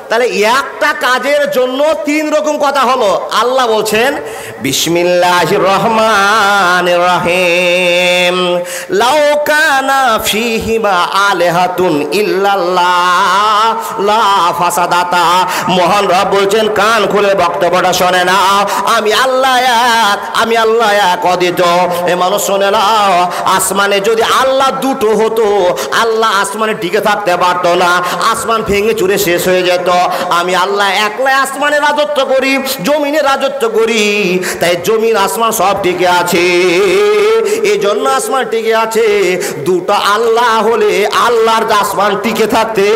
তাহলে একটা কাজের জন্য 3 রকম কথা হলো। আল্লাহ বলছেন বিসমিল্লাহির রহমানির রহিম, লাউ কানা ফীহিমা আলিহাতুন ইল্লাল্লাহ লা ফাসাদাতা। মহান রব বলছেন, কান খুলে বক্তব্যটা শোনে না, আমি আল্লাহ এক, আমি আল্লাহ এক অদ্বিত। এ মানুষ শোনে না, আসমানে যদি আল্লাহ দুটো হতো, আল্লাহ আসমানে টিকে থাকতে পারতো না, আসমান ভেঙে চুরে শেষ হয়ে যেত। আমি আল্লাহ একলাই আসমানে রাজত্ব করি, জমিনে রাজত্ব করি, তাই জমিন আসমান সব টিকে আছে। এই জন্য আসমান টিকে আছে। দুটো আল্লাহ হলে আল্লাহর আসমান টিকে থাকতে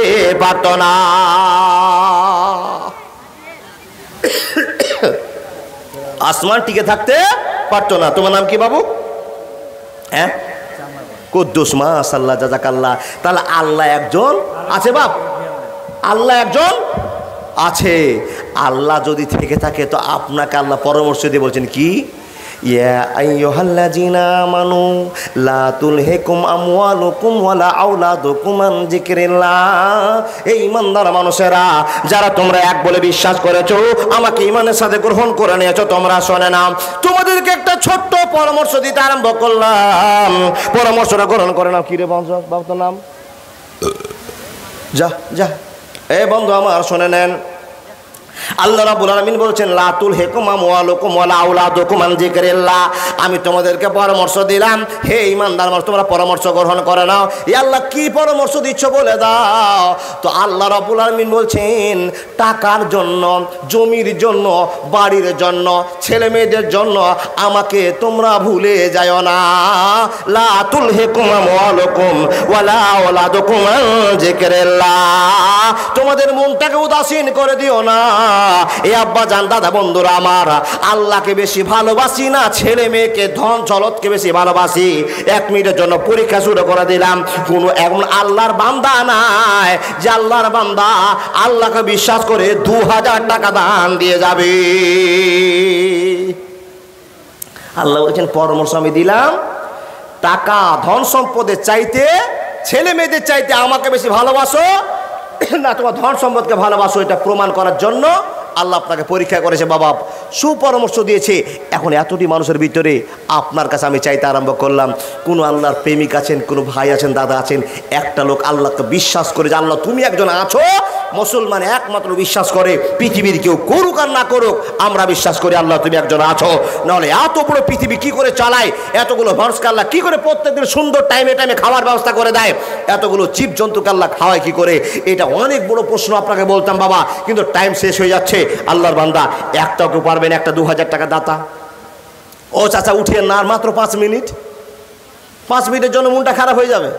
পারতো না। আসমান টিকে থাকতে পারতো না। তোমার নাম কি বাবু? হ্যাঁ, কুদ্দুস, মাশাআল্লাহ, জাযাকাল্লাহ। তাহলে আল্লাহ একজন আছে বাপ, আল্লাহ একজন আছে। আল্লাহ যদি থেকে থাকে তো আপনাকে আল্লাহ পরামর্শ দিয়ে বলছেন কি, ইয়া আইয়ুহাল্লাযিনা আমানু লা তুলহিকুম আমওয়ালুকুম ওয়ালা আওলাদুকুম আন যিকরিল্লাহ। এই ঈমানদার মানুষেরা, যারা তোমরা এক বলে বিশ্বাস করেছো, আমাকে ঈমানের সাথে গ্রহণ করে নিয়েছো, তোমরা শোনে নাও, তোমাদেরকে একটা ছোট্ট পরামর্শ দিতে আরম্ভ করলাম। পরামর্শটা গ্রহণ করে নাও। কি রে বাবু, তোর নাম? যা যা, এই বন্ধু আমার শোনে নেন। আল্লাহ রাব্বুল আলামিন বলছেন, লা তুলহিকুম আমওয়ালুকুম ওয়ালা আওলাদুকুম আন যিকরিল্লাহ। আমি তোমাদেরকে পরামর্শ দিলাম, হে ঈমানদার মানুষ, তোমরা পরামর্শ গ্রহণ করে নাও। ইয়া আল্লাহ, কি পরামর্শ দিচ্ছ বলে দাও। তো আল্লাহ রাব্বুল আলামিন বলছেন, টাকার জন্য, জমির জন্য, বাড়ির জন্য, ছেলে মেয়েদের জন্য আমাকে তোমরা ভুলে যাও না। লা তুলহিকুম আমওয়ালুকুম ওয়ালা আওলাদুকুম আন যিকরিল্লাহ। তোমাদের মনটাকে উদাসীন করে দিও না। এই আব্বা জান, দাদা, বন্ধুরা আমার, আল্লাহকে বেশি ভালোবাসি না ছেলে মেয়েকে, ধন জলতকে বেশি ভালোবাসি? 1 মিনিটের জন্য পরীক্ষা শুরু করে দিলাম। কোনো এমন আল্লাহর বান্দা নাই যে আল্লাহর বান্দা আল্লাহকে বিশ্বাস করে 2000 টাকা দান দিয়ে যাবে? আল্লাহ বলছেন, পরামর্শ আমি দিলাম, টাকা ধন সম্পদের চাইতে, ছেলে মেয়েদের চাইতে আমাকে বেশি ভালোবাসো না তোমার ধন সম্পদকে ভালোবাসো, এটা প্রমাণ করার জন্য আল্লাহ আপনাকে পরীক্ষা করেছে বাবা, সুপরামর্শ দিয়েছে। এখন এতটি মানুষের ভিতরে আপনার কাছে আমি চাইতে আরম্ভ করলাম, কোনো আল্লাহর প্রেমিক আছেন, কোনো ভাই আছেন, দাদা আছেন, একটা লোক আল্লাহকে বিশ্বাস করে যে আল্লাহ তুমি একজন আছো, মুসলমান একমাত্র বিশ্বাস করে, পৃথিবীর কেউ করুক আর না করুক, আমরা বিশ্বাস করি আল্লাহ তুমি একজন আছো। নাহলে এত বড় পৃথিবী কি করে চালায়, এতগুলো মানুষকে আল্লাহ কি করে প্রত্যেকদিন সুন্দর টাইমে টাইমে খাওয়ার ব্যবস্থা করে দেয়, এতগুলো জীবজন্তুকে আল্লাহ খাওয়ায় কি করে? এটা অনেক বড় প্রশ্ন আপনাকে বলতাম বাবা, কিন্তু টাইম শেষ হয়ে যাচ্ছে। আল্লাহর বান্দা, একটাও কেউ পারবেন একটা 2000 টাকা দাতা? ও চাচা উঠিয়ে না, মাত্র 5 মিনিট, 5 মিনিটের জন্য মনটা খারাপ হয়ে যাবে।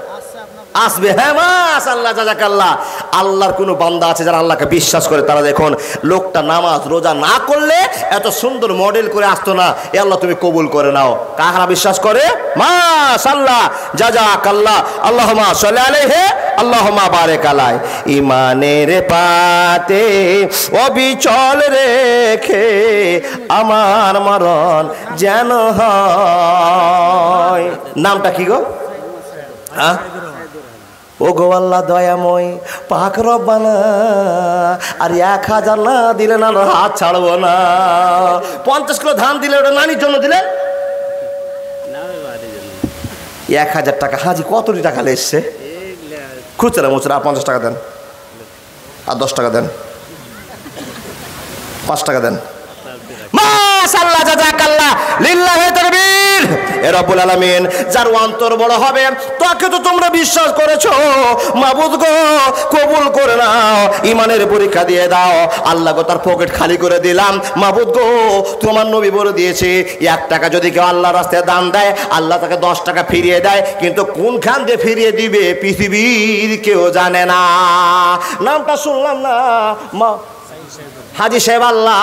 আসবে, হ্যাঁ মাশাআল্লাহ, জাযাকাল্লাহ। আল্লাহর কোনো বান্দা আছে যারা আল্লাহকে বিশ্বাস করে, তারা দেখুন, লোকটা নামাজ রোজা না করলে এত সুন্দর মডেল করে আসতো না। এ আল্লাহ তুমি কবুল করে নাও। কারা বিশ্বাস করে? মাশাআল্লাহ, জাযাকাল্লাহ। আল্লাহুম্মা সাল্লি আলাইহি, আল্লাহুম্মা বারিক আলাইহি। ইমানের পাতে অবিচল রেখে আমার মরণ যেন হয়। নামটা কি গো? হ্যাঁ, ও গো আল্লাহ দয়াময়, পাক রব্বানা, আর 1000 না দিলে না হাত ছাড়বো না। 50 কিলো ধান দিলে ওটা নানির জন্য দিলে, 1000 টাকা। হাজি কতটি টাকা এসছে? খুচরা মুচরা 50 টাকা দেন, আর 10 টাকা দেন, 5 টাকা দেন। মাশাআল্লাহ, জাযাকাল্লাহ, লিল্লাহি তাকবীর। এ রব্বুল আলামিন, যার অন্তর বড় হবে, তাকে তো তোমরা বিশ্বাস করেছো, মাবুদ গো কবুল করে নাও, ঈমানের পরীক্ষা দিয়ে দাও। আল্লাহ গো, তার পকেট খালি করে দিলাম, মাবুদ গো তোমার নবী বলে দিয়েছে, 1 টাকা যদি কেউ আল্লাহর রাস্তায় দান দেয়, আল্লাহ তাকে 10 টাকা ফিরিয়ে দেয়, কিন্তু কোনখান দিয়ে ফিরিয়ে দিবে পৃথিবীর কেউ জানে না। নামটা শুনলাম না, হাজি সাহেব আল্লাহ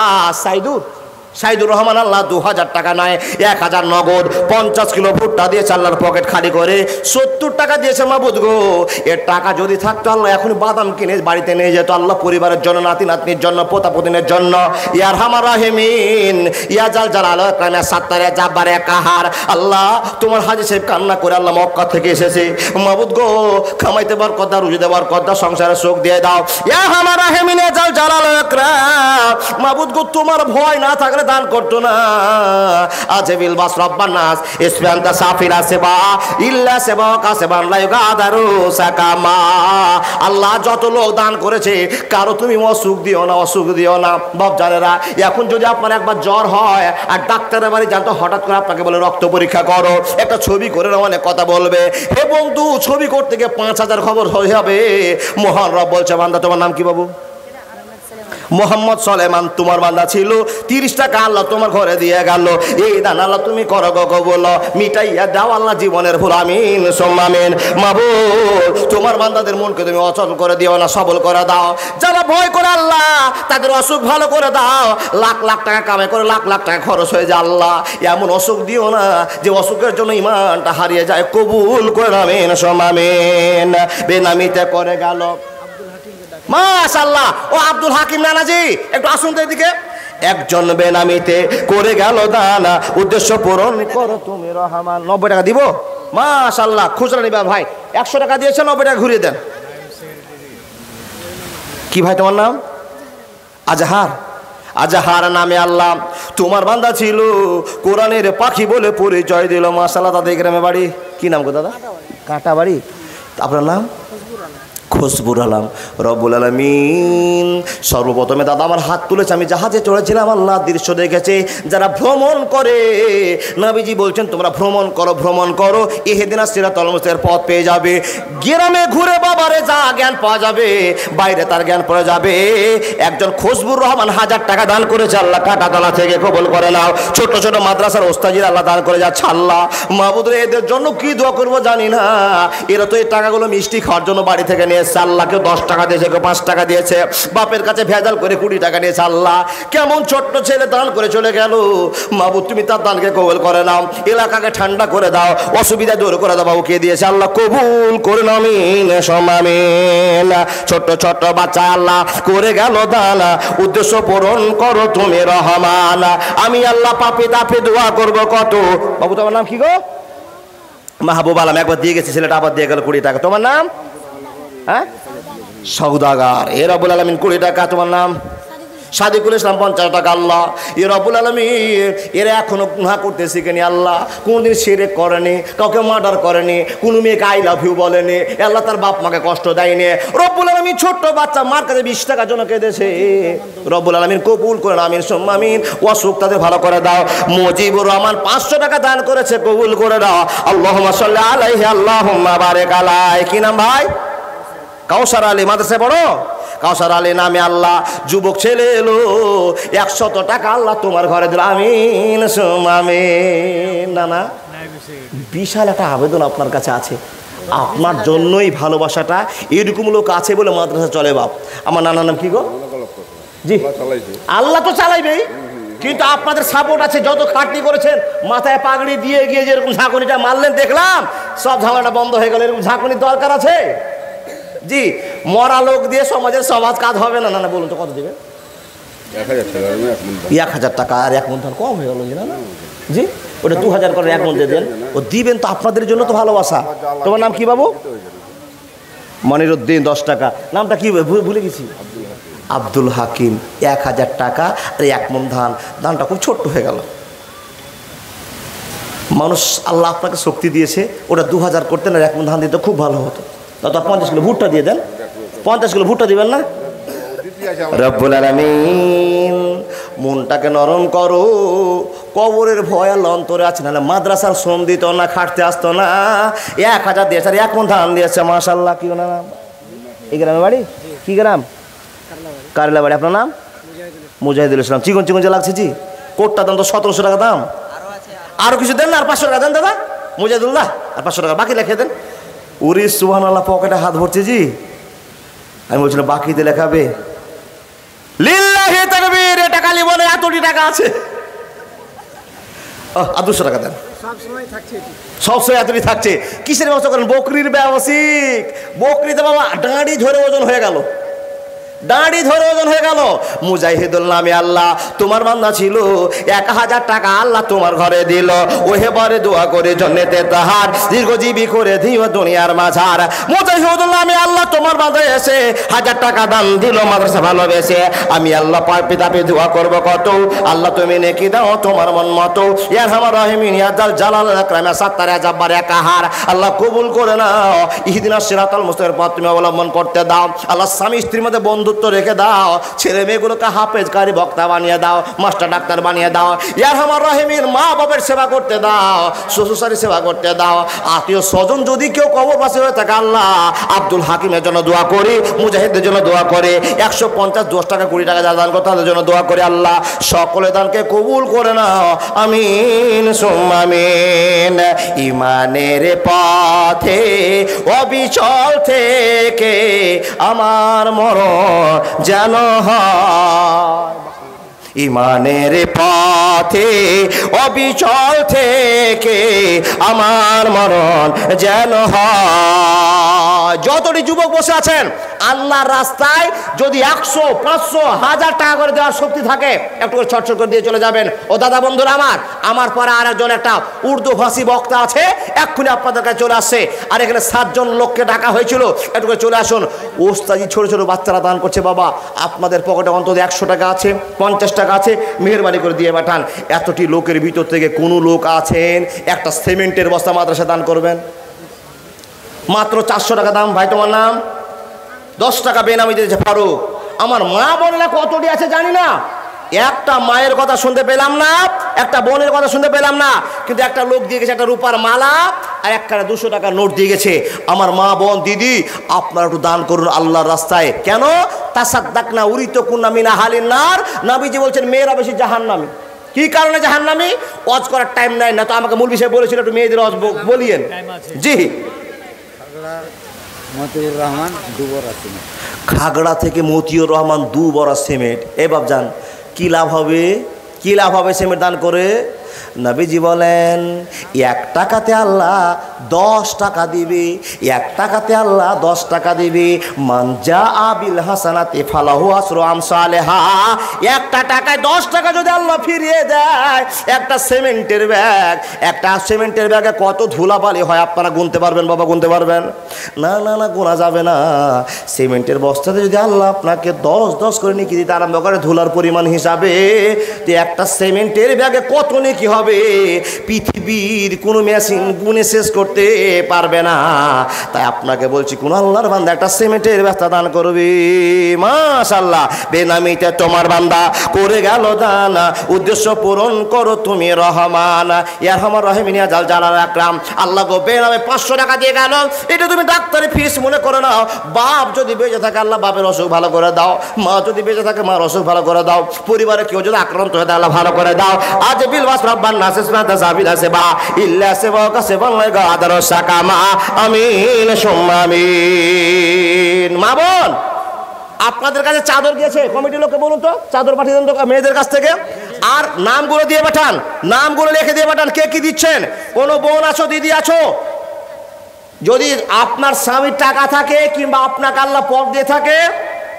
সাইদুর রহমান, আল্লাহ 2000 টাকা নয়, 1000 নগদ, 50 কিলো ভুট্টা দিয়েছে, আল্লাহর পকেট খালি করে 70 টাকা দিয়েছে। মাবুদ গো, এর টাকা যদি থাকতো আল্লাহ এখন বাদাম কিনে বাড়িতে নিয়ে যেত, আল্লাহ পরিবারের জন্য, নাতি নাতনির জন্য, পোতা পুতিনের জন্য। ইয়া আরহামার রাহিমিন, ইয়া জাল জালাল ওয়াল সাত্তারে জাব্বারে কাহার। আল্লাহ তোমার হাজি সাহেব কান্না করে আল্লাহ মক্কা থেকে এসেছে, মাবুদ গো খামাইতে বরকত দাও, রুজি দেওয়ার বরকত দাও, সংসারে সুখ দিয়ে দাও। ইয়া আরহামার রাহিমিন, ইয়া জাল জালাল মাবুদ গো তোমার ভয় না থাকলে দান করতো না। আছে বিল বাস রব্বান নাস ইসফান্তা সাফিরা সেবা ইল্লা সেবা কাসেবান লা ইউগাদারু সাকামা। আল্লাহ যত লোক দান করেছে কারো তুমি অসুখ দিও না, অসুখ দিও না। বাপ জানেরা, এখন যদি আপনার একবার জ্বর হয় আর ডাক্তারের বাড়ি যান তো হঠাৎ করে আপনাকে বলে রক্ত পরীক্ষা করো, একটা ছবি করে না, অনেক কথা বলবে। হে বন্ধু, ছবি করতে গিয়ে 5,000 খবর হয়ে যাবে। মহান রব বলছে, বান্দা তোমার নাম কি বাবু? মোহাম্মদ সলেমান তোমার বান্দা ছিল, 30 টাকা আল্লাহ তোমার ঘরে দিয়ে গেল। এই দান আল্লাহ তুমি করো গো কবুল, মিটাইয়া দাও আল্লাহ জীবনের ভুল। আমিন সুম্মা আমিন। মাবুদ তোমার বান্দাদের মনকে তুমি অচল করে দিও না, সবল করে দাও। যারা ভয় করে আল্লাহ তাদের অসুখ ভালো করে দাও। লাখ লাখ টাকা কামাই করে লাখ লাখ টাকা খরচ হয়ে যায়। আল্লাহ এমন অসুখ দিও না যে অসুখের জন্য ইমানটা হারিয়ে যায়। কবুল করে আমিন সুম্মা আমিন। বেনামিতে করে গেল মাশাআল্লাহ। ও আব্দুল হাকিম নানাজি, একটু আসুন তো এদিকে। একজন বেনামিতে করে গেল দান, উদ্দেশ্য পূরণ করো তুমি রহমান। 90 টাকা দিব? মাশাআল্লাহ। খুচরা নিবা ভাই? 100 টাকা দিয়েছে, 90 টাকা ঘুরিয়ে দেন। কি ভাই তোমার নাম? আজহার। আজহার নামে আল্লাহ তোমার বান্দা ছিল, কোরআনের পাখি বলে পরিচয় দিল। মাশাআল্লাহ। তাদের গ্রামে বাড়ি কি নাম গো দাদা? কাঁটা বাড়ি। আপনার নাম? খুশবুর আলম। রব্বুল আলামিন সর্বপ্রথমে দাদা আমার হাত তুলেছে, আমি জাহাজে চড়েছিলাম, আল্লাহ দৃশ্য দেখেছে। যারা ভ্রমণ করে, নবীজি বলছেন তোমরা ভ্রমণ করো, ভ্রমণ করো, ইহদিনাস সিরাতাল মুস্তাকিমের পথ পেয়ে যাবে। গ্রামে ঘুরে বাবারে যা জ্ঞান পাওয়া যাবে, বাইরে তার জ্ঞান পড়ে যাবে। একজন খুশবুর রহমান 1000 টাকা দান করেছে, আল্লাহ কাটাতলা থেকে কবুল করে নাও। ছোট ছোট মাদ্রাসার ওস্তাজির আল্লাহ দান করে যাচ্ছে। আল্লাহ মাহবুদ রে, এদের জন্য কি দোয়া করবো জানি না। এরা তো এই টাকাগুলো মিষ্টি খাওয়ার জন্য বাড়ি থেকে নিয়ে এসছে। আল্লাহ কেউ 10 টাকা দিয়েছে, কেউ 5 টাকা দিয়েছে, বাপের কাছে ভেজাল করে 20 টাকা নিয়েছে। আল্লাহ কেমন ছোট্ট ছেলে দান করে চলে গেল। মাহবুদ তুমি তার দানকে কবুল করে নাও, এলাকাকে ঠান্ডা করে দাও, অসুবিধা দূর করে দাও। বাবু কে দিয়েছে? আল্লাহ কবুল করে নাও। আমিন সুম্মা আমিন। ছোট্ট ছোট্ট বাচ্চা আল্লাহ করে গেল দান, উদ্দেশ্য পূরণ করো তুমি রহমান। আমি আল্লাহ পাপে তাপে দোয়া করব কত। বাবু তোমার নাম কি গো? মাহবুব আলম। একবার দিয়ে গেছে, ছেলেটা আবার দিয়ে গেল 20 টাকা। তোমার নাম? হ্যাঁ, সওদাগার। এ রব্বুল আলামিন 20 টাকা। তোমার নাম? সাদিকুল ইসলাম 50 টাকা। আল্লাহ এ রব্বুল আলামিন এরা এখনো গুনাহ করতে শিখেনি। আল্লাহ কোনদিন শিরক করেনি, কাউকে মার্ডার করেনি, কোনো মেয়েকে আই লাভ ইউ বলেনি। আল্লাহ তার বাপ মাকে কষ্ট দেয়নি। রব্বুল আলামিন ছোট্ট বাচ্চা মার কাছে 20 টাকার জন্য কেঁদেছে। রব্বুল আলামিন কবুল করেন। আমিন সুম্মা আমিন। অসুখ তাদের ভালো করে দাও। মুজিবুর রহমান 500 টাকা দান করেছে, কবুল করে দাও। আল্লাহুম্মা সাল্লি আলাইহি আল্লাহুম্মা বারিক আলাইহি। কি নাম ভাই? কাউসার আলী। মাদ্রাসায় পড়ো? কাউসার আলী নামে আল্লাহ যুবক ছেলে এলো, 100 টাকা আল্লাহ তোমার ঘরে দিল। আমিন সুম্মা আমিন। না না, বিশাল একটা আবেদন আপনার কাছে আছে। আপনার জন্যই ভালোবাসাটা। এরকম লোক আছে বলে মাদ্রাসা চলে। বাপ আমার নানার নাম কি গো? জি, আল্লাহ তো চালাইবেই, কিন্তু আপনাদের সাপোর্ট আছে। যত খাটনি করেছেন, মাথায় পাগড়ি দিয়ে গিয়ে যেরকম ঝাঁকুনিটা মারলেন দেখলাম, সব ঝামেলাটা বন্ধ হয়ে গেল। এরকম ঝাঁকুনির দরকার আছে? জি, মরা লোক দিয়ে সমাজের সমাজ কাজ হবে না। না বলুন তো কত দেবেন? 1000 টাকা। আর 1 মণ ধান কম হয়ে গেল না? জি, ওটা 2000 করে 1 মণ দিয়ে দেন। ও দিবেন তো, আপনাদের জন্য তো ভালোবাসা। তোমার নাম কি বাবু? মনিরুদ্দিন 10 টাকা। নামটা কি ভুলে গেছি? আব্দুল হাকিম। 1000 টাকা আর 1 মণ ধান। ধানটা খুব ছোট্ট হয়ে গেল। মানুষ আল্লাহ আপনাকে শক্তি দিয়েছে, ওটা 2000 করতেন আর 1 মণ ধান দিতে খুব ভালো হতো। দাদা 50 কিলো ভুট্টা দিয়ে দেন। 50 কিলো ভুট্টা দিবেন না? রব্বুল আলামিন মনটাকে নরম করো। কবরের ভয় আল্লাহ অন্তরে আছে, না মাদ্রাসার শ্রম দিত না, খাটতে আসতো না। 1000 দিয়েছে আর 1 মণ ধান দিয়েছে। মাশাআল্লাহ। কি না এই গ্রামে বাড়ি? কি গ্রাম? কারলা বাড়ি। আপনার নাম? মুজাহিদুল ইসলাম। চিকন চিকন যে লাগছে। জি, কোটটা দাম তো 1700 টাকা দাম। আরো কিছু দেন না, আর 500 টাকা দেন দাদা। মুজাহিদুল্লাহ আর 500 টাকা বাকি লিখে দেন। ওরে সুবহানাল্লাহ, পকেটে হাত ভরছে। জি, আমি বলছিলাম বাকিতে লেখাবে। লিল্লাহি তাকবীর। এটা খালি বলে এতটি টাকা আছে। 200 টাকা দেন। সবসময় এতটি থাকছে। কিসের ব্যবস্থা করেন? বকরির ব্যবসায়িক। বকরিতে বাবা ডাঁড়ি ধরে ওজন হয়ে গেল। দাঁড়ি ধরে ওজন হয়ে গেল। মুজাহিদুল নামে আল্লাহ তোমার বান্দা ছিল, 1000 টাকা আল্লাহ তোমার ঘরে দিল। ওহে বারে দোয়া করে জন্নতে তাহার দীর্ঘজীবী করে দিও দুনিয়ার মাঝার। মুজাহিদুল নামে আল্লাহ তোমার বান্দা এসে 1000 টাকা দান দিল মাদ্রাসা ভালোবেসে। আমি আল্লাহ পার পিতাপে দোয়া করব কত, আল্লাহ তুমি নেকি দাও তোমার মন মতো। ইয়ার হামার রাহিমিন ইয়া জাল জালাল আকরামা সাত্তার জাব্বার কাহার। আল্লাহ কবুল করে নাও, ইহদিনাস সিরাতাল মুস্তাকিম পথ তুমি অবলম্বন করতে দাও। আল্লাহ স্বামী স্ত্রীর মধ্যে বন্ধুত্ব রেখে দাও, ছেলে মেয়েগুলোকে হাফেজকারী বক্তা বানিয়ে দাও, মাস্টার ডাক্তার বানিয়ে দাও। ইয়ার হামার রাহিমিন মা বাবার সেবা করতে দাও, শ্বশুরশাশুড়ির সেবা করতে দাও। আত্মীয় স্বজন যদি কেউ কবরবাসী হয়ে থাকে আল্লাহ আব্দুল হাকিমের জন্য দোয়া করি, মুজাহিদের জন্য দোয়া করে, 150 10 টাকা 20 টাকা যা দান করতে তাদের জন্য দোয়া করে আল্লাহ সকলে দানকে কবুল করে নাও। আমিন সুম্মা আমিন। ইমানের পথে অবিচল থেকে আমার মরণ যেন হয়, ইমানের পথে অবিচল থেকে আমার মরণ যেন হয়। যতটি যুবক বসে আছেন আল্লাহর রাস্তায় যদি 100 500 1000 টাকা করে দেওয়ার শক্তি থাকে একটু করে ছটছট করে দিয়ে চলে যাবেন। ও দাদা বন্ধুরা আমার পরে আরেকজন একটা উর্দু ভাষী বক্তা আছে, এক্ষুনি আপনাদের কাছে চলে আসছে। আর এখানে 7 জন লোককে ডাকা হয়েছিল, একটু করে চলে আসুন। ওস্তাজি ছোট ছোট বাচ্চারা দান করছে, বাবা আপনাদের পকেটে অন্তত 100 টাকা আছে, 50 টাকা আছে, মেহেরবানি করে দিয়ে পাঠান। এতটি লোকের ভিতর থেকে কোনো লোক আছেন একটা সিমেন্টের বস্তা মাদ্রাসা দান করবেন? মাত্র 400 টাকা দাম। ভাই তোমার নাম? 10 টাকা বেনামি দিয়েছে ফারুক। আমার মা বোনেরা কতটি আছে জানি না, একটা মায়ের কথা শুনতে পেলাম না, একটা বোনের কথা শুনতে পেলাম না, কিন্তু একটা লোক দিয়ে গেছে একটা রূপার মালা আর একটা 200 টাকা নোট দিয়ে গেছে। আমার মা বোন দিদি আপনারা একটু দান করুন আল্লাহর রাস্তায়। কেন? তাসাদ্দাকনা উরিত কুন্না মিনা হালিন নার। নবীজি বলছেন মেয়েরা বেশি জাহান্নামী। কি কারণে জাহান্নামী? ওয়াজ করার টাইম নাই না, তো আমাকে মূল বিষয় বলেছিল একটু মেয়েদের ওয়াজ বলিয়েন। জি, মতিউর রহমান দুবরা সিমেন্ট, খাগড়া থেকে মতিউর রহমান 2 বড়া সিমেন্ট। এ বাবজান কি লাভ হবে? কি লাভ হবে সিমেন্ট দান করে? নবীজি বলেন 1 টাকাতে আল্লাহ 10 টাকা দিবে, 1 টাকাতে আল্লাহ 10 টাকা দিবে। মানজা আবিল হাসানাতে ফালাহু আসরু আমসালেহা। 1 টাকায় 10 টাকা যদি আল্লাহ ফিরিয়ে দেয়, একটা সিমেন্টের ব্যাগ, একটা সিমেন্টের ব্যাগে কত ধুলাবালি হয় আপনারা গুনতে পারবেন? বাবা গুনতে পারবেন? না না না, গোনা যাবে না। সিমেন্টের বস্তাতে যদি আল্লাহ আপনাকে 10 করে নেকি দিতে আরম্ভ করে ধুলার পরিমাণ হিসাবে, তো একটা সিমেন্টের ব্যাগে কত নেকি হবে পৃথিবীর কোনো মেশিন গুনে শেষ করতে পারবে না। তাই আপনাকে বলছি কোন আল্লাহর বান্দা একটা সিমেন্টের বস্তা দান করবে, মাশাআল্লাহ বেনামিতে তোমার বান্দা করে গেল দান, উদ্দেশ্য পূরণ করো তুমি রহমান। ইয়ারহামার রাহিমিন ইয়া জাল জালাল আকরাম। আল্লাহ গো বেনামে 500 টাকা দিয়ে গেল, এটা তুমি ডাক্তারি ফিস মনে করে নাও। বাপ যদি বেঁচে থাকে আল্লাহ বাপের অসুখ ভালো করে দাও, মা যদি বেঁচে থাকে মার অসুখ ভালো করে দাও, পরিবারে কেউ যদি আক্রান্ত হয়ে আল্লাহ ভালো করে দাও। আজ বিল ওয়াস রাব্বান নাস ইসমাতা সাবিলা সেবা ইল্লা সেবা কাসেবান লাগা আদার সাকামা। আমিন সুম্মা আমিন। মা বোন আপনাদের কাছে চাদর গিয়েছে, কমিটির লোককে বলুন তো চাদর পাঠিয়ে দেন তো মেয়েদের কাছ থেকে, আর নামগুলো দিয়ে পাঠান, নামগুলো লিখে দিয়ে পাঠান কে কি দিচ্ছেন। কোনো বোন আছো, দিদি আছো, যদি আপনার স্বামীর টাকা থাকে কিংবা আপনাকে আল্লাহ পথ দিয়ে থাকে,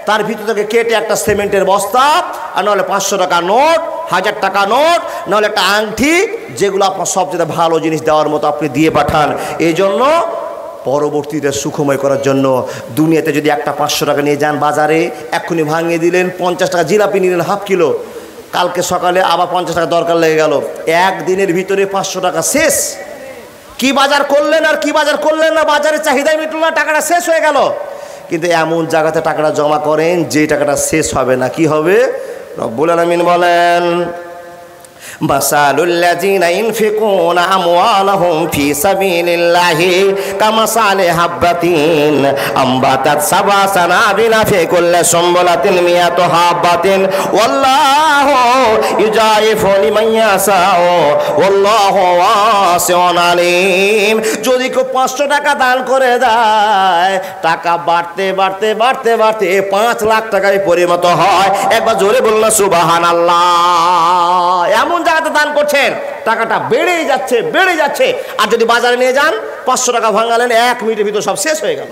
তার ভিতর থেকে কেটে একটা সিমেন্টের বস্তা আর নাহলে 500 টাকা নোট, 1000 টাকা নোট, নাহলে একটা আংটি, যেগুলো আপনার সবচেয়ে ভালো জিনিস দেওয়ার মতো আপনি দিয়ে পাঠান। এই জন্য পরবর্তীতে সুখময় করার জন্য দুনিয়াতে যদি একটা 500 টাকা নিয়ে যান বাজারে, এক্ষুনি ভাঙিয়ে দিলেন, 50 টাকা জিলাপি নিলেন হাফ কিলো, কালকে সকালে আবার 50 টাকা দরকার লেগে গেল, একদিনের ভিতরে 500 টাকা শেষ। কি বাজার করলেন আর কি বাজার করলেন না, বাজারে চাহিদাই মিটল না, টাকাটা শেষ হয়ে গেল। কিন্তু এমন জায়গাতে টাকাটা জমা করেন যে টাকাটা শেষ হবে না। কি হবে? রব্বুল আলামিন বলেন মাসালুল্লাযীনা ইনফিকুনা আমওয়ালাহুম ফি সাবিলিল্লাহি কামাসালি হাববাতিন আমবাতাত সাবা সানাবিলা ফি কুল্লি সুমবুলাতিন মিয়াতু হাববাতিন ওয়াল্লাহু ইউজাইফু লিমান ইয়াশাউ ওয়াল্লাহু ওয়াসিউন আলীম। যদি কেউ 500 টাকা দান করে দেয়, টাকা বাড়তে বাড়তে বাড়তে বাড়তে 5 লাখ টাকায় পরিণত হয়। একবার জোরে বলুন সুবহানাল্লাহ। এমন জায়গাতে দান করছেন, টাকাটা বেড়েই যাচ্ছে বেড়ে যাচ্ছে। আর যদি বাজারে নিয়ে যান 500 টাকা ভাঙালেন, 1 মিনিটের ভিতর সব শেষ হয়ে গেল।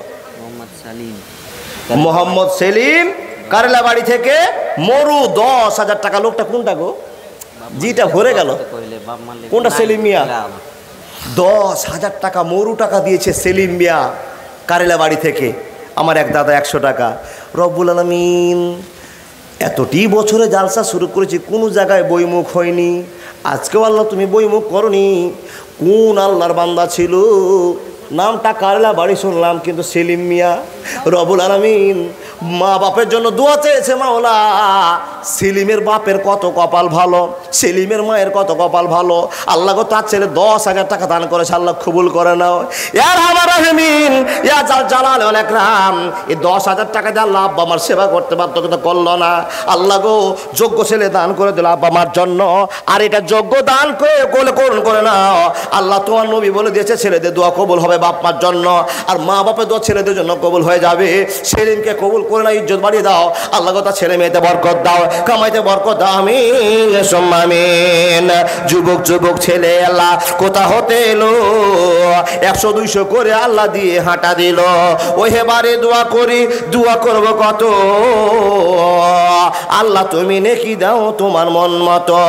মোহাম্মদ সেলিম কারেলা বাড়ি থেকে মরু 10,000 টাকা। লোকটা কোনটা গো, জিটা ভরে গেল, কোনটা? সেলিম মিয়া। 10,000 টাকা মরু টাকা দিয়েছে সেলিম মিয়া কারেলা বাড়ি থেকে। আমার এক দাদা 100 টাকা। রব্বুল আলামিন, এতটি বছরে জালসা শুরু করেছি, কোনো জায়গায় বইমুখ হয়নি। আজকেও আল্লাহ তুমি বইমুখ করনি। কোন আল্লাহর বান্দা ছিল, নামটা কারেলা বাড়ি শুনলাম কিন্তু সেলিম মিয়া। রব্বুল আলামিন মা বাপের জন্য দোয়া চেয়েছে, মাওলা সেলিমের বাপের কত কপাল ভালো, সেলিমের মায়ের কত কপাল ভালো। আল্লাহ গো তার ছেলে 10,000 টাকা দান করেছে, আল্লাহ কবুল করে নাও। ইয়ার আমার রহিমিন ইয়া জালাল ওয়াল ইকরাম, এই 10,000 টাকা দিয়ে আল্লাহ আব্বা আমার সেবা করতে পারতো কিন্তু করলো না। আল্লাহ গো যোগ্য ছেলে দান করে দিল আব্বা আমার জন্য, আর এটা যোগ্য দান করে নাও। আল্লাহ তোমার নবী বলে দিয়েছে ছেলেদের দোয়া কবুল হবে বাপ মার জন্য, আর মা বাপের দোয়া ছেলেদের জন্য কবুল হয়ে যাবে। সেলিমকে কবুল করে না, ইজ্জত বাড়িয়ে দাও। আল্লাহ গো তার ছেলে মেয়েতে বরকত দাও, কামাইতে বরকত দাও। আমিন আমিন। যুবক যুবক ছেলে আল্লাহ কোথা হতে এলো, 100-200 করে আল্লাহ দিয়ে হাঁটা দিল। ওই হেবারে দোয়া করি, দোয়া করব কত, আল্লাহ তুমি নেকি দাও তোমার মন মতো।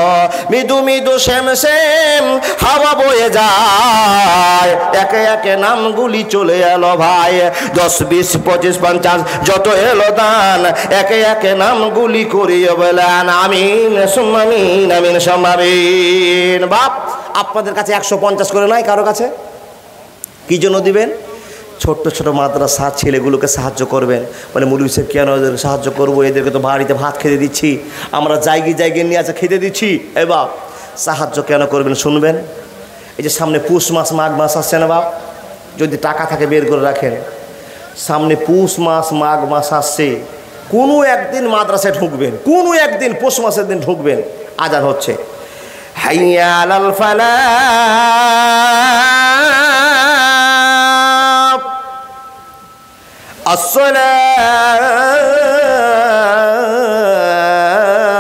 মৃদু মৃদু শ্যাম শ্যাম হাওয়া বয়ে যায়, একে একে নামগুলি চলে এলো ভাই। 10, 20, 25, 50 যত এলো দান, একে একে নামগুলি করিয়ে বলেন আমিন আমিন আমিন আমিন। বাপ আপনাদের কাছে 150 করে নাই কারো কাছে? কি জন্য দিবেন? ছোট্ট ছোট মাদ্রাসা ছেলেগুলোকে সাহায্য করবেন। বলে মৌলভী সাহেব কেন এদের সাহায্য করবো, এদেরকে তো বাড়িতে ভাত খেতে দিচ্ছি, আমরা জায়গায় নিয়ে আছে খেতে দিচ্ছি। বাপ সাহায্য কেন করবেন শুনবেন। এই যে সামনে পুষ মাস মাঘ মাস আসছে না বাপ, যদি টাকা থাকে বের করে রাখেন। সামনে পুষ মাস মাঘ মাস আসছে, কোনো একদিন মাদ্রাসায় ঢুকবেন, কোনো একদিন পৌষ মাসের দিন ঢুকবেন। আজান হচ্ছে, হাইয়া আলাল ফালাহ,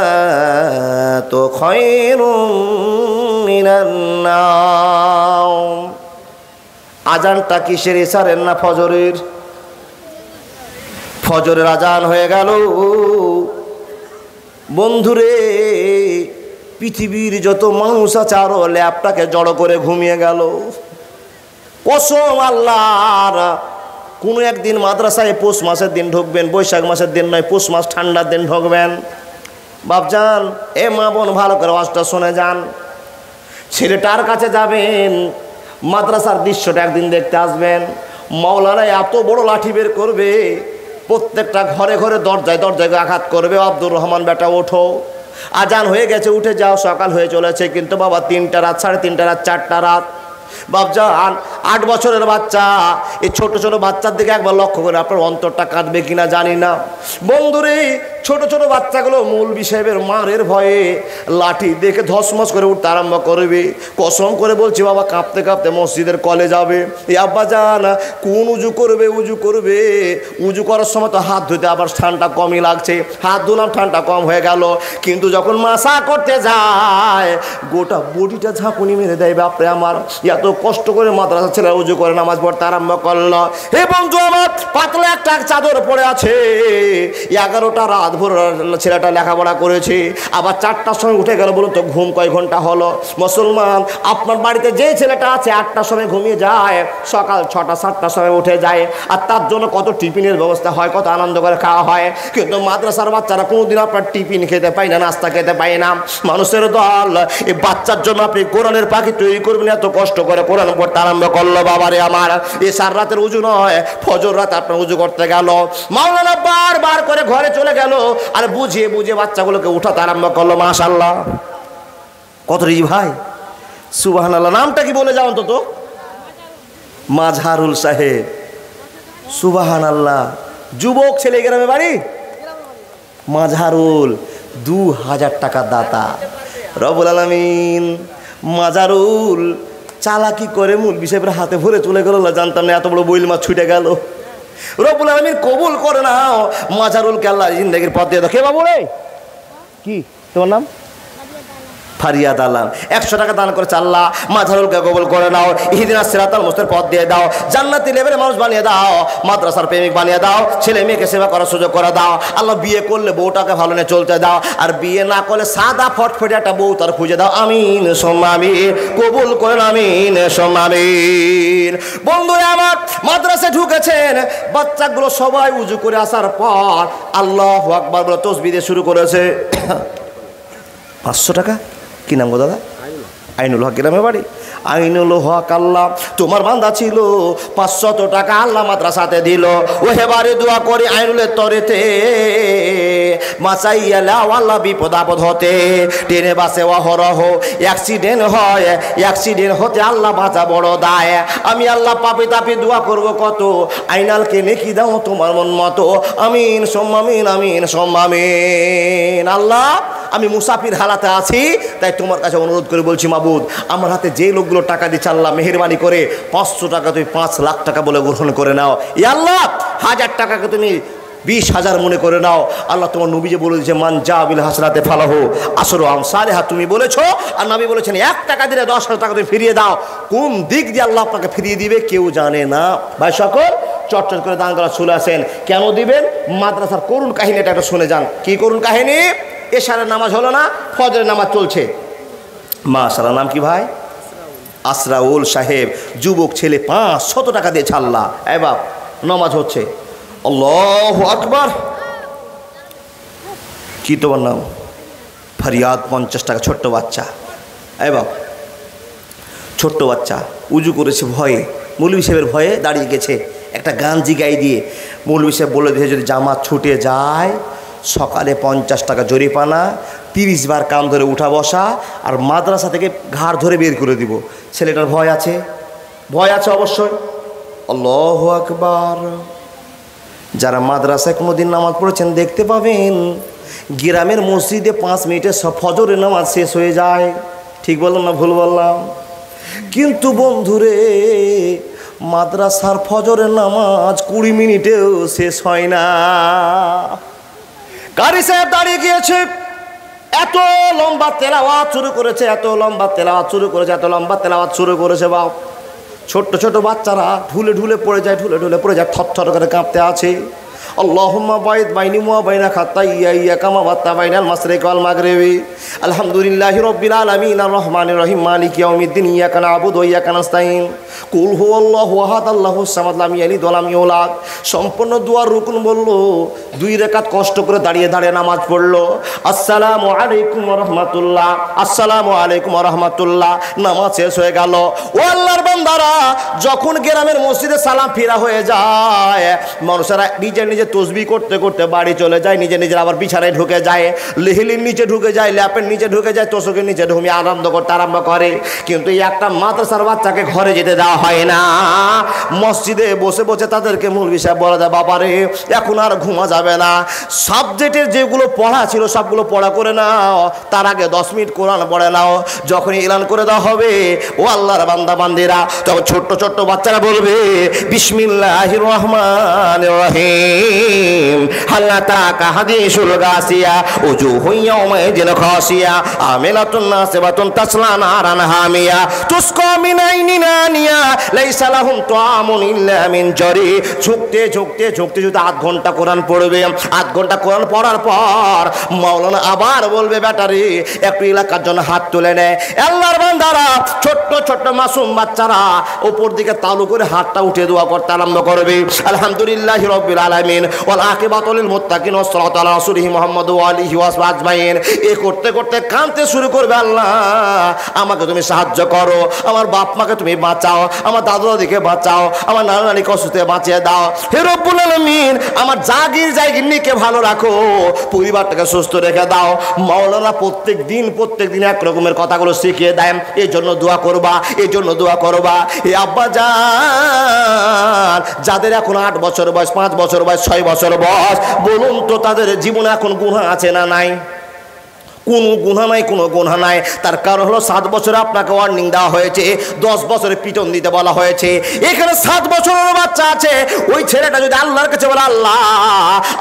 আসসালাতু খায়রুম মিনান নাওম। আজানটা কিসের? ইশারের না ফজরের? ফজরের আজান হয়ে গেল। বন্ধুরে পৃথিবীর যত মানুষ আছে আরো ল্যাপটাকে জড়ো করে ঘুমিয়ে গেল। কসম আল্লাহর, কোনো একদিন মাদ্রাসায় পৌষ মাসের দিন ঢুকবেন, বৈশাখ মাসের দিন নয়, পৌষ মাস ঠান্ডার দিন ঢুকবেন। বাপজান এ মা বোন ভালো করে ওয়াজটা শুনে যান। ছেলেটার কাছে যাবেন, মাদ্রাসার দৃশ্যটা একদিন দেখতে আসবেন। মাওলানা এত বড় লাঠি বের করবে, প্রত্যেকটা ঘরে ঘরে দরজায় দরজায় আঘাত করবে। আব্দুর রহমান বেটা ওঠো, আজান হয়ে গেছে, উঠে যাও, সকাল হয়ে চলেছে। কিন্তু বাবা 3টা রাত, 3:30 রাত, 4টা রাত। বাপজান 8 বছরের বাচ্চা, এই ছোট ছোট বাচ্চার দিকে একবার লক্ষ্য করে আপনার অন্তরটা কাঁদবে কিনা জানি না। বন্ধুরে ছোট ছোট বাচ্চাগুলো মৌলভী সাহেবের মারের ভয়ে লাঠি দেখে ধসমস করে উঠতে আরম্ভ করবে। কসম করে বলছি বাবা, কাঁপতে কাঁপতে মসজিদের কলে যাবে। এই আব্বা যান কোন উজু করবে, উজু করার সময় তো হাত ধুতে আবার ঠান্ডা কমই লাগছে, হাত ধুলাম ঠান্ডা কম হয়ে গেল। কিন্তু যখন মাসা করতে যায় গোটা বডিটা ঝাঁকুনি মেরে দেয়। বাপরে আমার, এত কষ্ট করে মাদ্রাসা ছেলে উজু করে নামাজ পড়তে আরম্ভ করলো। হে বন্ধু আমার, পাতলা একটা চাদর পড়ে আছে, 11টা রাত ভোর ছেলেটা লেখাপড়া করেছে, আবার 4টার সময় উঠে গেল। বলুন তো ঘুম কয় ঘন্টা হলো? মুসলমান, আপনার বাড়িতে যে ছেলেটা আছে 8টার সময় ঘুমিয়ে যায়, সকাল 6টা 7টার সময় উঠে যায়, আর তার জন্য কত টিফিনের ব্যবস্থা হয়, কত আনন্দ করে খাওয়া হয়। কিন্তু মাদ্রাসার বাচ্চারা কোনোদিন আপনার টিফিন খেতে পায় না, নাস্তা খেতে পায় না। মানুষের দল এই বাচ্চার জন্য আপনি কোরআনের পাখি তৈরি করবেন, এত কষ্ট করে কোরআন পড়তে আরম্ভ করলো। বাবারে আমার, এই 4 রাতের উজু নয়, ফজর রাত আপনার উজু করতে গেল। মাওলানা বারবার করে ঘরে চলে গেল, আর বুঝিয়ে বুঝিয়ে বাচ্চাগুলোকে উঠাতে আরম্ভ করলো। মাশাআল্লাহ, কত রিজি ভাই, সুবহানাল্লাহ। নামটা কি বলে যাও অন্তত? মাঝহারুল সাহেব, সুবহানাল্লাহ। যুবক ছেলে, গ্রামে বাড়ি, মাঝহারুল 2000 টাকা দাতা। রব্বুল আলামিন মাঝহারুল চালাকি করে মৌলভী সাহেবের হাতে ভরে চলে গেল। জানতাম না এত বড় বইল মাছ ছুটে গেল। রব্বুল আলামিন কবুল করে নাও মাঝহারুলকে, আল্লাহ জিন্দেগির পথ দিয়ে দাও। কে বাবু রে, কি তোমার নাম? ফারিয়াদ আলাম 100 টাকা দান করেছে, আল্লাহ মাঝারুলকে কবুল করে নাও, ইহদিনাস সিরাতাল মুস্তাকিম পথ দিয়ে দাও, জান্নাতি লেভেলের মানুষ বানিয়ে দাও, মাদ্রাসার প্রেমিক বানিয়ে দাও, ছেলে মেয়েকে সেবা করার সুযোগ করে দাও। আল্লাহ বিয়ে করলে বউটাকে ভালো নিয়ে চলতে দাও, আর বিয়ে না করলে সাদা ফটফটে একটা বউ তার খুঁজে দাও। আমিন সুম্মা আমিন, কবুল করেন আমিন সুম্মা আমিন। বন্ধুরা আমার, মাদ্রাসায় ঢুকেছেন, বাচ্চাগুলো সবাই উজু করে আসার পর আল্লাহু আকবার বলে তাসবিহ দিয়ে শুরু করেছে। 500 টাকা, কি নাম গো দাদা? আইনুল হক গ্রামে বাড়ি। আইনুল হক, আল্লাহ তোমার বান্দা ছিল, 500 টাকা আল্লাহ মাদ্রাসাতে দিল। ও হেবারে দোয়া করি আইনুলের তরেতে মাসাইয়ালা আল্লাহ বিপদ আপদ হতে, ট্রেনে বাসে অহরহ অ্যাক্সিডেন্ট হয়, অ্যাক্সিডেন্ট হতে আল্লাহ বাঁচা বড় দায়। আমি আল্লাহ পাপি তাপি দোয়া করব কত, আইনালকে নেকি দাও তোমার মন মতো। আমিন সুম্মা আমিন, আমিন সুম্মা আমিন। আল্লাহ আমি মুসাফির হালাতে আছি, তাই তোমার কাছে অনুরোধ করে বলছি, মাবুদ আমার হাতে যে লোকগুলো টাকা দিচ্ছে আল্লাহ মেহেরবানি করে 500 টাকা তুমি 5 লাখ টাকা বলে গ্রহণ করে নাও। ই আল্লাহ 1000 টাকাকে তুমি 20,000 মনে করে নাও। আল্লাহ তোমার নবী যে বলে দিয়েছে মান জা বিল হাসনাতে ফালাহু আশরু আমসালিহা, তুমি বলেছো, আর নবী বলেছেন 1 টাকা দিলে 10,000 টাকা তুমি ফিরিয়ে দাও। কোন দিক দিয়ে আল্লাহ আপনাকে ফিরিয়ে দিবে কেউ জানে না। ভাই সকল চটচট করে দান করা চলে আসেন। কেন দিবেন? মাদ্রাসার করুণ কাহিনীটা একটা শুনে যান। কি করুণ কাহিনী? এশারের নামাজ হলো না, ফজরের নামাজ চলছে। মাশাআল্লাহ, নাম কি ভাই? আসরাউল সাহেব, যুবক ছেলে, 500 টাকা দিয়ে ছাড়লা। এ বাপ, নামাজ হচ্ছে, আল্লাহু আকবার। কি তোমার নাম? ফারিয়াদ, 50 টাকা, ছোট্ট বাচ্চা। এ বাপ, ছোট্ট বাচ্চা উজু করেছে ভয়ে, মৌলভী সাহেবের ভয়ে দাঁড়িয়ে গেছে, একটা গাঞ্জি গাই দিয়ে মৌলভী সাহেব বলে দিয়েছে যদি জামাত ছুটে যায় সকালে 50 টাকা জরিপানা, 30 বার কাম ধরে উঠা বসা, আর মাদ্রাসা থেকে ঘাড় ধরে বের করে দিব। ছেলেটার ভয় আছে, ভয় আছে অবশ্যই। আল্লাহু আকবার। যারা মাদ্রাসায় কোনোদিন নামাজ পড়েছেন দেখতে পাবেন গ্রামের মসজিদে 5 মিনিটে সব ফজরের নামাজ শেষ হয়ে যায়। ঠিক বললাম না ভুল বললাম? কিন্তু বন্ধুরে, মাদ্রাসার ফজরের নামাজ 20 মিনিটেও শেষ হয় না। কারি সাহেব দাঁড়িয়ে গিয়েছে, এত লম্বা তেলাওয়াত শুরু করেছে, এত লম্বা তেলাওয়াত শুরু করেছে, এত লম্বা তেলাওয়াত শুরু করেছে। বাপ, ছোট্ট ছোট বাচ্চারা ঢুলে ঢুলে পড়ে যায়, ঢুলে ঢুলে পড়ে যায়, থরথর করে কাঁপতে আছে। আল্লাহুম্মা বাইদ বাইনি ওয়া বাইনা খাতাইয়া ইয়া কামা বাত্তা বাইনাল মাশরিকি ওয়াল মাগরিবি। আলহামদুলিল্লাহি রাব্বিল আলামিন আর রহমানির রহিম মালিকি ইয়াউমিদ্দিন ইয়্যাকা না'বুদু ওয়া ইয়্যাকা নাস্তাইন কুল হুয়াল্লাহু আহাদ আল্লাহুস সামাদ লাম ইয়ালিদ ওয়া লাম ইউলাদ। সম্পূর্ণ দুয়ার রুকুন বললো, 2 রাকাত কষ্ট করে দাঁড়িয়ে দাঁড়িয়ে নামাজ পড়লো। আসসালামু আলাইকুম ওয়া রাহমাতুল্লাহ, আসসালামু আলাইকুম ওয়া রাহমাতুল্লাহ। নামাজ শেষ হয়ে গেল। ও আল্লাহর বান্দারা, যখন গ্রামের মসজিদে সালাম ফিরা হয়ে যায়, মানুষেরা নিজের নিজে তসবিহ করতে করতে বাড়ি চলে যায়, নিজে নিজের আবার বিছানায় ঢুকে যায়, লিহিলির নিচে ঢুকে যায়, ল্যাপের নিচে ঢুকে যায়, তোষকের নিচে ঢুকে আনন্দ করতে আরম্ভ করে। কিন্তু এই একটা মাদ্রাসার বাচ্চাকে ঘরে যেতে দেওয়া হয় না। মসজিদে বসে বসে তাদেরকে মৌলভী সাহেব বলে দেয়, বাবারে এখন আর ঘুমা যাবে না, সাবজেক্টের যেগুলো পড়া ছিল সবগুলো পড়া করে নাও, তার আগে 10 মিনিট কোরআন পড়ে নাও। যখন এলান করে দেওয়া হবে, ও আল্লাহর বান্দা বান্দিরা, তখন ছোট্ট ছোট্ট বাচ্চারা বলবে বিসমিল্লাহির রহমানির রহিম, হাল আতাকা হাদিসুল গাসিয়া উজুহুন ইয়াওমাইযিন খাসিয়া আমিলাতুন নাসিবাতুন তাসলা নারান হামিয়া তুসকা মিন আইনিন আনিয়া লাইসা লাহুম তুআমুন ইল্লা মিন জারি। ঝুঁকতে ঝুঁকতে ঝুঁকতে যদি 8 ঘন্টা কোরআন পড়বে, 8 ঘন্টা কোরআন পড়ার পর মাওলানা আবার বলবে, ব্যাটারি একটু এলাকার জন্য হাত তুলে নেয়। আল্লাহর বান্দারা, ছোট্ট ছোট্ট মাসুম বাচ্চারা উপর দিকে তালু করে হাতটা উঠে দোয়া করতে আরম্ভ করবে। আলহামদুলিল্লাহি রাব্বিল আলামিন ওয়াল আকিবাতু লিল মুত্তাকিন ওয়াসসালাতু আলা রাসূলিহি মুহাম্মদ ওয়া আলিহি ওয়া সাহবিহি আজমাইন। এ করতে করতে কাঁদতে শুরু করবে, আল্লাহ আমাকে তুমি সাহায্য করো, আমার বাপ মাকে তুমি বাঁচাও, আমার দাদু দাদিকে বাঁচাও, আমার নানা নানিকে অসুস্থ বাঁচিয়ে দাও। হে রব্বুল আলামিন, আমার জাগির জায়গিরনিকে ভালো রাখো, পরিবারটাকে সুস্থ রেখে দাও। মাওলানা প্রত্যেক দিন এক রকমের কথাগুলো শিখিয়ে দেন। এই জন্য দোয়া করবা, এই জন্য দোয়া করবা। হে আব্বা জান, যাদের এখন 8 বছর বয়স, 5 বছর বয়স, 6 বছর বয়স, বলুন তো তাদের জীবনে এখন গুনাহ আছে না নাই? কোনো গুনাহ নাই, কোনো গুনাহ নাই। তার কারণ হলো 7 বছরে আপনাকে ওয়ার্নিং দেওয়া হয়েছে, 10 বছরে পিটন দিতে বলা হয়েছে। এখানে 7 বছরের বাচ্চা আছে, ওই ছেলেটা যদি আল্লাহর কাছে বলে, আল্লাহ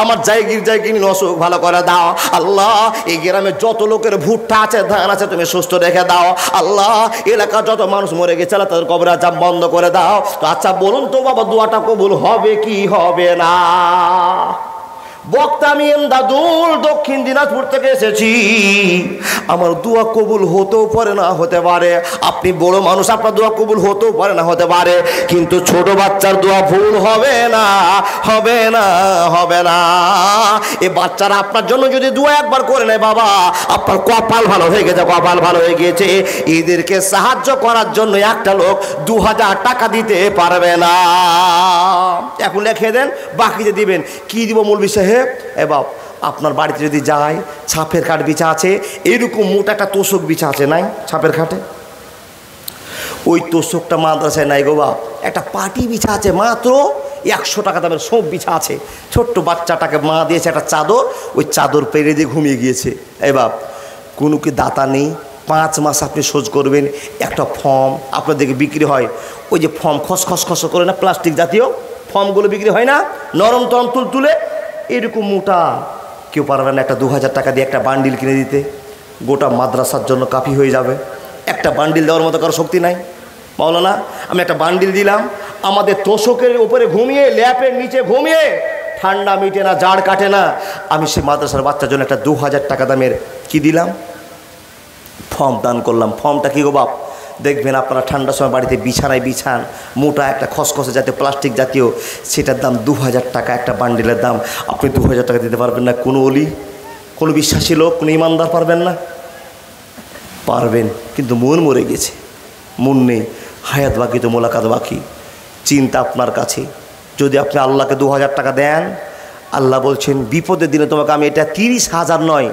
আমার জায়গির অসুখ ভালো করে দাও, আল্লাহ এই গ্রামে যত লোকের ভুট্টা আছে, ধান আছে, তুমি সুস্থ রেখে দাও, আল্লাহ এলাকার যত মানুষ মরে গেছে তাদের কবরের আযাব বন্ধ করে দাও। তো আচ্ছা বলুন তো বাবা, দোয়াটা কবুল হবে কি হবে না? বক্তা আমি এমদাদুল দক্ষিণ দিনাজপুর থেকে এসেছি। আমার দোয়া কবুল হতেও পারে না হতে পারে। আপনি বড় মানুষ, আপনার দোয়া কবুল হতেও পারে না হতে পারে, কিন্তু ছোট বাচ্চার দোয়া ভুল হবে না, হবে না, হবে না। এ বাচ্চারা আপনার জন্য যদি দোয়া একবার করে নেয় বাবা, আপনার কপাল ভালো হয়ে গেছে, কপাল ভালো হয়ে গিয়েছে। এদেরকে সাহায্য করার জন্য একটা লোক 2000 টাকা দিতে পারবে না। এখন লিখে দেন, বাকিতে দিবেন। কি দিব মৌলভী সাহেব? এ বাপ, আপনার বাড়িতে যদি যাই, ছাপের খাট বিছা আছে, এরকম মোটা একটা তোষক বিছা আছে, নাই ছাপের খাটে? ওই তোষকটা মাদ্রাসায় নাই গো বাপ, একটা পাটি বিছা আছে, মাত্র 100 টাকা দামের সব বিছা আছে। ছোট্ট বাচ্চাটাকে মা দিয়েছে একটা চাদর, ওই চাদর পেরে দিয়ে ঘুমিয়ে গিয়েছে। এই বাপ, কোনো কি দাতা নেই? 5 মাস আপনি সোজ করবেন। একটা ফর্ম আপনাদেরকে বিক্রি হয়, ওই যে ফর্ম খসখস করে না, প্লাস্টিক জাতীয় ফর্মগুলো বিক্রি হয় না, নরম তরম তুলে, এরকম মোটা। কেউ পারবে না একটা 2000 টাকা দিয়ে একটা বান্ডিল কিনে দিতে? গোটা মাদ্রাসার জন্য কাফি হয়ে যাবে। একটা বান্ডিল দেওয়ার মতো কারো শক্তি নাই। মাওলানা, আমি একটা বান্ডিল দিলাম, আমাদের তোষকের উপরে ঘুমিয়ে, ল্যাপের নিচে ঘুমিয়ে, ঠান্ডা মিটে না, জাড় কাটে না। আমি সে মাদ্রাসার বাচ্চার জন্য একটা 2000 টাকা দামের কি দিলাম, ফর্ম দান করলাম। ফর্মটা কী গো বাপ? দেখবেন আপনারা ঠান্ডার সময় বাড়িতে বিছানায় বিছান, মোটা একটা খসখসে জাতীয় প্লাস্টিক জাতীয়, সেটার দাম 2000 টাকা, একটা বান্ডিলের দাম। আপনি 2000 টাকা দিতে পারবেন না? কোনো অলি, কোনো বিশ্বাসী লোক, কোনো ইমানদার পারবেন না? পারবেন, কিন্তু মন মরে গেছে, মন নেই, হায়াত বাকি তো মোলাকাত বাকি। চিন্তা আপনার কাছে। যদি আপনি আল্লাহকে 2000 টাকা দেন, আল্লাহ বলছেন বিপদের দিনে তোমাকে আমি এটা 30,000 নয়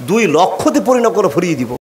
2 লক্ষতে পরিণত করে ফিরিয়ে দিব।